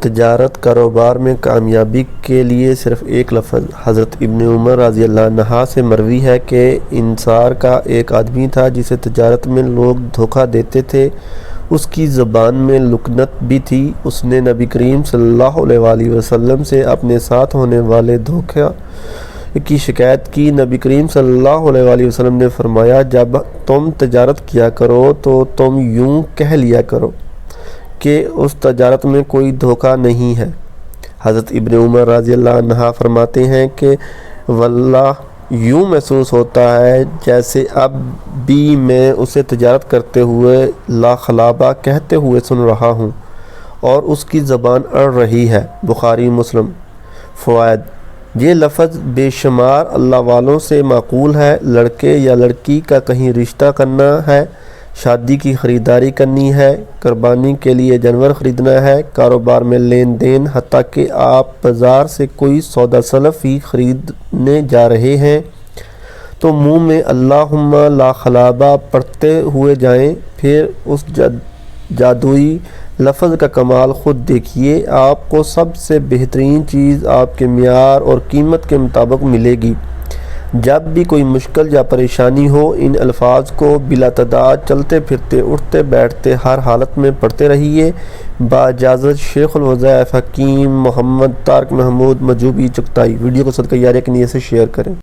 تجارت کاروبار میں کامیابی کے لیے صرف ایک لفظ۔ حضرت ابن عمر رضی اللہ عنہ سے مروی ہے کہ انصار کا ایک آدمی تھا جسے تجارت میں لوگ دھوکہ دیتے تھے، اس کی زبان میں لکنت بھی تھی۔ اس نے نبی کریم صلی اللہ علیہ وآلہ وسلم سے اپنے ساتھ ہونے والے دھوکے کی شکایت کی۔ نبی کریم صلی اللہ علیہ وآلہ وسلم نے فرمایا، جب تم تجارت کیا کرو تو تم یوں کہہ لیا کرو کہ اس تجارت میں کوئی دھوکہ نہیں ہے۔ حضرت ابن عمر رضی اللہ عنہ فرماتے ہیں کہ واللہ یوں محسوس ہوتا ہے جیسے اب بھی میں اسے تجارت کرتے ہوئے لا خلابہ کہتے ہوئے سن رہا ہوں اور اس کی زبان اڑ رہی ہے۔ بخاری مسلم۔ فوائد: یہ لفظ بے شمار اللہ والوں سے معقول ہے۔ لڑکے یا لڑکی کا کہیں رشتہ کرنا ہے، شادی کی خریداری کرنی ہے، قربانی کے لیے جانور خریدنا ہے، کاروبار میں لین دین، حتیٰ کہ آپ بازار سے کوئی سودا سلف ہی خریدنے جا رہے ہیں تو منہ میں اللہم لا خلابہ پڑھتے ہوئے جائیں۔ پھر اس جادوئی لفظ کا کمال خود دیکھیے، آپ کو سب سے بہترین چیز آپ کے معیار اور قیمت کے مطابق ملے گی۔ جب بھی کوئی مشکل یا پریشانی ہو، ان الفاظ کو بلا تعداد چلتے پھرتے اٹھتے بیٹھتے ہر حالت میں پڑھتے رہیے۔ باجازت شیخ الوظائف حکیم محمد طارق محمود مجوبی چغتائی۔ ویڈیو کو صدقہ جاریہ کی نیت سے شیئر کریں۔